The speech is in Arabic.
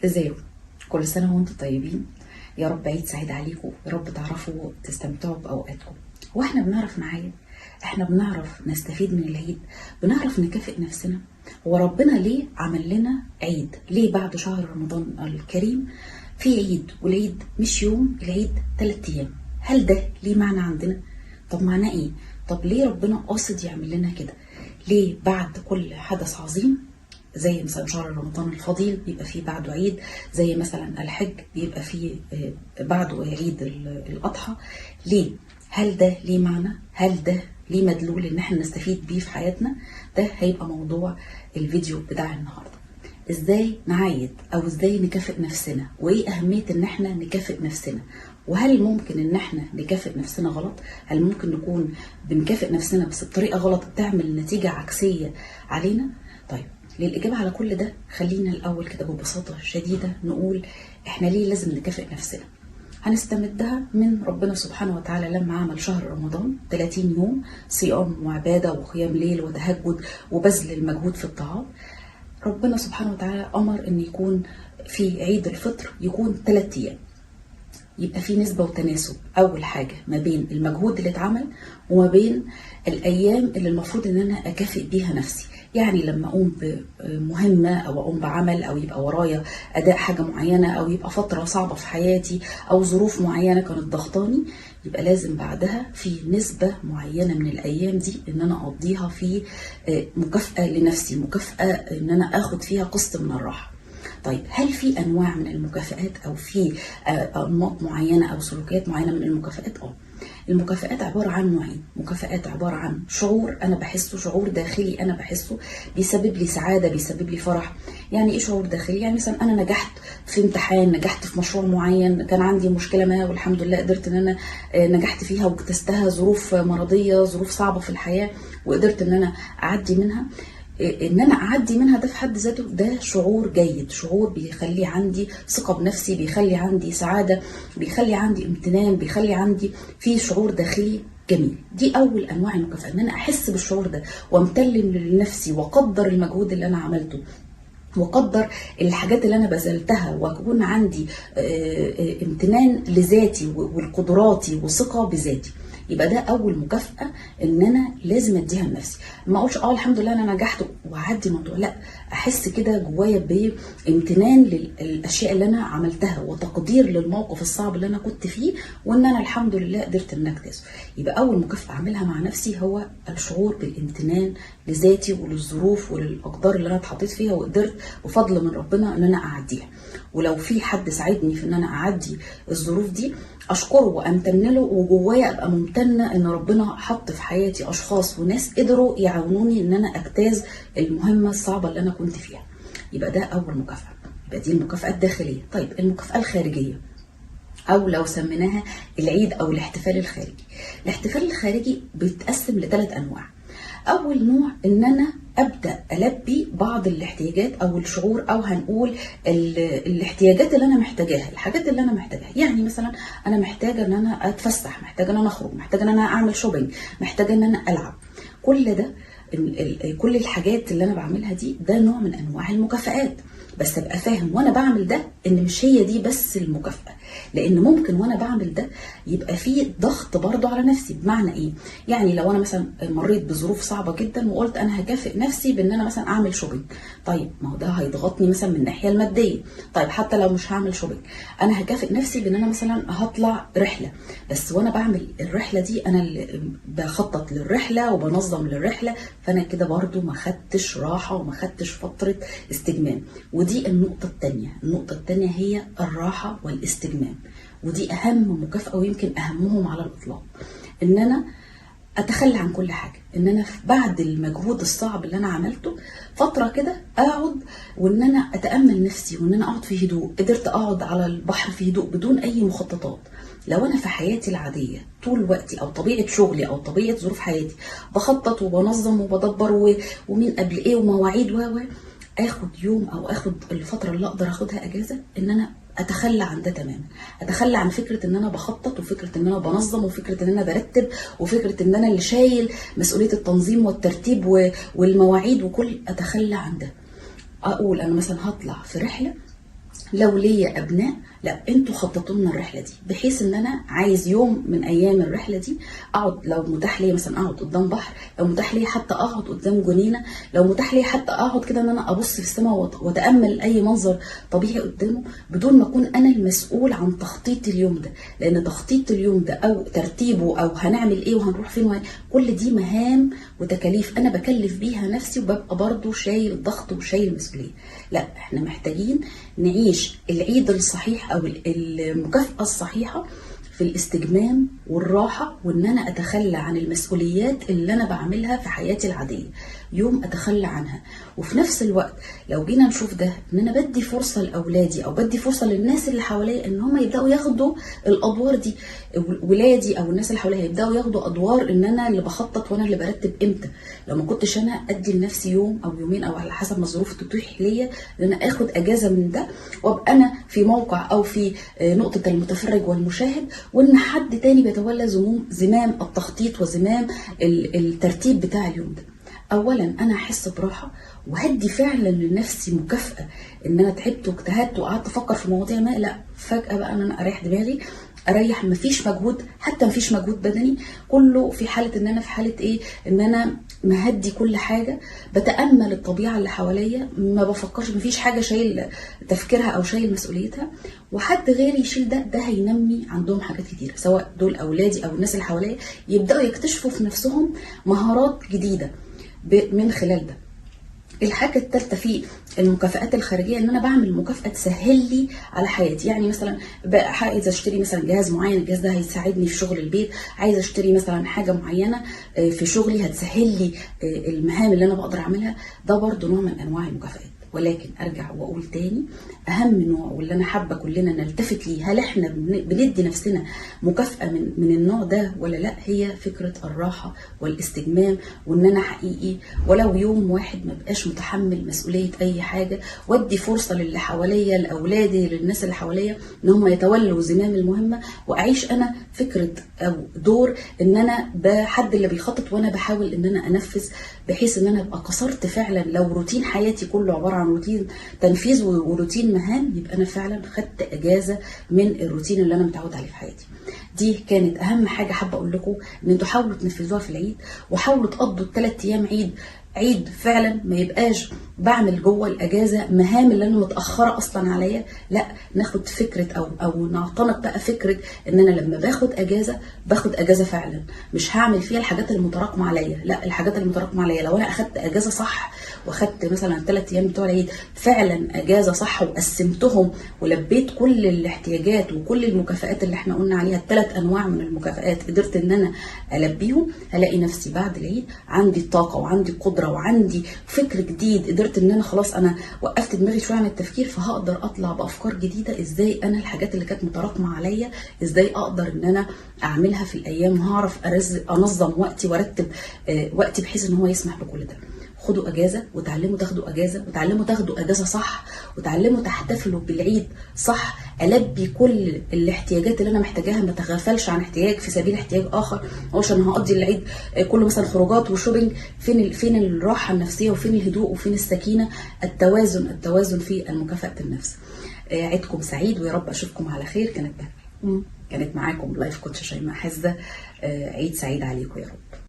ازيكم؟ كل سنة وانتم طيبين. يا رب عيد سعيد عليكم، يا رب تعرفوا تستمتعوا بأوقاتكم. واحنا بنعرف نعيد، احنا بنعرف نستفيد من العيد، بنعرف نكافئ نفسنا. هو ربنا ليه عمل لنا عيد؟ ليه بعد شهر رمضان الكريم في عيد؟ والعيد مش يوم، العيد 3 ايام. هل ده ليه معنى عندنا؟ طب معناه ايه؟ طب ليه ربنا قاصد يعمل لنا كده؟ ليه بعد كل حدث عظيم زي مثلا شهر رمضان الفضيل بيبقى فيه بعده عيد، زي مثلا الحج بيبقى فيه بعده عيد الأضحى؟ ليه؟ هل ده ليه معنى؟ هل ده ليه مدلول ان احنا نستفيد بيه في حياتنا؟ ده هيبقى موضوع الفيديو بتاع النهارده. ازاي نعيد او ازاي نكافئ نفسنا، وايه اهمية ان احنا نكافئ نفسنا، وهل ممكن ان احنا نكافئ نفسنا غلط؟ هل ممكن نكون بنكافئ نفسنا بس بطريقة غلط بتعمل نتيجة عكسية علينا؟ طيب، للإجابة على كل ده خلينا الأول كده ببساطة شديدة نقول إحنا ليه لازم نكافئ نفسنا. هنستمدها من ربنا سبحانه وتعالى لما عمل شهر رمضان 30 يوم صيام وعبادة وقيام ليل وتهجد وبذل المجهود في الطاعات. ربنا سبحانه وتعالى أمر إن يكون في عيد الفطر يكون 3 أيام، يبقى في نسبة وتناسب أول حاجة ما بين المجهود اللي اتعمل وما بين الأيام اللي المفروض إن أنا أكافئ بيها نفسي. يعني لما أقوم بمهمة أو أقوم بعمل أو يبقى ورايا أداء حاجة معينة أو يبقى فترة صعبة في حياتي أو ظروف معينة كانت ضغطاني، يبقى لازم بعدها في نسبة معينة من الأيام دي إن أنا أقضيها في مكافأة لنفسي، مكافأة إن أنا أخد فيها قسط من الراحة. طيب، هل في انواع من المكافآت او في انماط معينه او سلوكيات معينه من المكافآت؟ المكافآت عباره عن نوعين. مكافآت عباره عن شعور انا بحسه، شعور داخلي انا بحسه بيسبب لي سعاده، بيسبب لي فرح. يعني ايه شعور داخلي؟ يعني مثلا انا نجحت في امتحان، نجحت في مشروع معين، كان عندي مشكله ما والحمد لله قدرت ان انا نجحت فيها واجتزتها، ظروف مرضيه، ظروف صعبه في الحياه وقدرت ان انا اعدي منها. ان انا اعدي منها ده في حد ذاته ده شعور جيد، شعور بيخلي عندي ثقة بنفسي، بيخلي عندي سعادة، بيخلي عندي امتنان، بيخلي عندي في شعور داخلي جميل. دي اول انواع المكافأة، ان انا احس بالشعور ده وامتن لنفسي واقدر المجهود اللي انا عملته وقدر الحاجات اللي انا بذلتها واكون عندي امتنان لذاتي والقدراتي وثقة بذاتي. يبقى ده اول مكافأة ان انا لازم اديها لنفسي. ما اقولش الحمد لله انا نجحت واعدي الموضوع، لا، احس كده جوايا بامتنان للاشياء اللي انا عملتها وتقدير للموقف الصعب اللي انا كنت فيه، وان انا الحمد لله قدرت ان اجتازه. يبقى اول مكافأة اعملها مع نفسي هو الشعور بالامتنان لذاتي وللظروف وللاقدار اللي انا اتحطيت فيها وقدرت بفضل من ربنا ان انا اعديها. ولو في حد ساعدني في ان انا اعدي الظروف دي اشكره وامتن له، وجوايا ابقى ممتنه ان ربنا حط في حياتي اشخاص وناس قدروا يعاونوني ان انا اجتاز المهمه الصعبه اللي انا كنت فيها. يبقى ده اول مكافاه. يبقى دي المكافاه الداخليه. طيب، المكافاه الخارجيه او لو سميناها العيد او الاحتفال الخارجي. الاحتفال الخارجي بيتقسم ل3 انواع. اول نوع ان انا ابدا البي بعض الاحتياجات او الشعور او هنقول الاحتياجات اللي انا محتاجاها، الحاجات اللي انا محتاجاها. يعني مثلا انا محتاجه ان انا اتفسح، محتاجه ان انا اخرج، محتاجه ان انا اعمل شوبينج، محتاجه ان انا العب. كل ده كل الحاجات اللي انا بعملها دي ده نوع من انواع المكافآت. بس ابقى فاهم وانا بعمل ده ان مش هي دي بس المكافأة، لان ممكن وانا بعمل ده يبقى فيه ضغط برضو على نفسي. بمعنى ايه؟ يعني لو انا مثلا مريت بظروف صعبة جدا وقلت انا هكافئ نفسي بان انا مثلا اعمل شوبينج، طيب ما هو ده هيضغطني مثلا من الناحية المادية. طيب حتى لو مش هعمل شوبينج انا هكافئ نفسي بان انا مثلا هطلع رحلة، بس وانا بعمل الرحلة دي انا اللي بخطط للرحلة وبنظم للرحلة، فانا كده برضو ما خدتش راحة وما خدتش فترة استجمام. ودي النقطة التانية. النقطة التانية هي الراحة والاستجمام، ودي أهم مكافأة ويمكن أهمهم على الإطلاق. إن أنا أتخلى عن كل حاجة، إن أنا بعد المجهود الصعب اللي أنا عملته فترة كده أقعد وإن أنا أتأمل نفسي وإن أنا أقعد في هدوء. قدرت أقعد على البحر في هدوء بدون أي مخططات. لو أنا في حياتي العادية طول وقتي أو طبيعة شغلي أو طبيعة ظروف حياتي بخطط وبنظم وبدبر ومين قبل إيه ومواعيد اخد يوم او اخد الفتره اللي اقدر اخدها اجازه ان انا اتخلى عن ده تماما. اتخلى عن فكره ان انا بخطط وفكره ان انا بنظم وفكره ان انا برتب وفكره ان انا اللي شايل مسؤوليه التنظيم والترتيب والمواعيد وكل. اتخلى عن ده. اقول انا مثلا هطلع في رحله لو ليا ابناء، لا انتوا خططوا لنا الرحله دي، بحيث ان انا عايز يوم من ايام الرحله دي اقعد، لو متاح لي مثلا اقعد قدام بحر، لو متاح لي حتى اقعد قدام جنينه، لو متاح لي حتى اقعد كده ان انا ابص في السماء واتامل اي منظر طبيعي قدامه، بدون ما اكون انا المسؤول عن تخطيط اليوم ده. لان تخطيط اليوم ده او ترتيبه او هنعمل ايه وهنروح فين كل دي مهام وتكاليف انا بكلف بيها نفسي، وببقى برضو شايل ضغط وشايل مسؤوليه. لا، احنا محتاجين نعيش العيد الصحيح او المكافأة الصحيحة في الاستجمام والراحة، وان انا اتخلى عن المسؤوليات اللي انا بعملها في حياتي العادية، يوم اتخلى عنها. وفي نفس الوقت لو جينا نشوف ده، ان انا بدي فرصة لاولادي او بدي فرصة للناس اللي حواليا ان هم يبداوا ياخدوا الادوار دي. ولادي او الناس اللي حواليا يبداوا ياخدوا ادوار ان انا اللي بخطط وانا اللي برتب امتى. لو ما كنتش انا ادي لنفسي يوم او يومين او على حسب ما الظروف تتيح ليا ان انا اخد اجازة من ده، وابقى انا في موقع او في نقطة المتفرج والمشاهد، وان حد تاني بيتولى زمام التخطيط وزمام الترتيب بتاع اليوم ده. اولا انا احس براحه، وهدي فعلا لنفسي مكافاه ان انا تعبت واجتهدت وقعدت افكر في مواضيع ما، لا فجاه بقى ان انا اريح دماغي، اريح، مفيش مجهود، حتى مفيش مجهود بدني، كله في حاله ان انا في حاله ايه، ان انا مهدي كل حاجه، بتامل الطبيعه اللي حواليا، ما بفكرش، مفيش حاجه شايل تفكيرها او شايل مسؤوليتها، وحد غيري يشيل ده. ده هينمي عندهم حاجات كتيره، سواء دول اولادي او الناس اللي حواليا، يبداوا يكتشفوا في نفسهم مهارات جديده من خلال ده. الحاجة الثالثة في المكافآت الخارجية، ان انا بعمل مكافأة تسهل لي على حياتي. يعني مثلا عايزة اشتري مثلا جهاز معين، الجهاز ده هيساعدني في شغل البيت، عايزة اشتري مثلا حاجة معينة في شغلي هتسهل لي المهام اللي انا بقدر اعملها، ده برضو نوع من انواع المكافآت. ولكن ارجع واقول تاني، اهم نوع واللي انا حابه كلنا نلتفت ليه، هل احنا بندي نفسنا مكافاه من النوع ده ولا لا؟ هي فكره الراحه والاستجمام، وان انا حقيقي ولو يوم واحد ما بقاش متحمل مسؤوليه اي حاجه، وادي فرصه للي حواليا، لاولادي، للناس اللي حواليا، ان هم يتولوا زمام المهمه، واعيش انا فكره او دور ان انا بحد اللي بيخطط وانا بحاول ان انا انفذ، بحيث ان انا ابقى كسرت فعلا. لو روتين حياتي كله عباره عن روتين تنفيذ وروتين مهام، يبقى انا فعلا خدت اجازه من الروتين اللي انا متعود عليه في حياتي. دي كانت اهم حاجه حابه اقول لكم، ان انتوا حاولوا تنفذوها في العيد، وحاولوا تقضوا ال3 ايام عيد فعلا ما يبقاش بعمل جوه الاجازه مهام اللي انا متاخره اصلا عليا. لا، ناخد فكره او نعتنق بقى فكره ان انا لما باخد اجازه فعلا، مش هعمل فيها الحاجات المتراكمه عليا. لا، الحاجات المتراكمه عليا لو انا اخدت اجازه صح، واخدت مثلا 3 ايام بتوع العيد فعلا اجازه صح، وقسمتهم ولبيت كل الاحتياجات وكل المكافآت اللي احنا قلنا عليها، ال3 انواع من المكافآت قدرت ان انا البيهم، هلاقي نفسي بعد العيد عندي الطاقه وعندي القدره وعندي فكر جديد. قدرت ان انا خلاص انا وقفت دماغي شويه عن التفكير، فهقدر اطلع بافكار جديده، ازاي انا الحاجات اللي كانت متراكمه عليا ازاي اقدر ان انا اعملها في الايام، هعرف انظم وقتي وارتب وقتي بحيث ان هو يسمح بكل ده. خدوا اجازه، وتعلموا تاخدوا اجازه، وتعلموا تاخدوا اجازه صح، وتعلموا تحتفلوا بالعيد صح. البي كل الاحتياجات اللي انا محتاجاها، ما اتغافلش عن احتياج في سبيل احتياج اخر. مش انا هقضي العيد كله مثلا خروجات وشوبينج، فين الراحه النفسيه، وفين الهدوء، وفين السكينه؟ التوازن في المكافاه النفس. عيدكم سعيد، ويا رب اشوفكم على خير. كانت معاكم لايف كوتش شيماء حزة. عيد سعيد عليكم يا رب.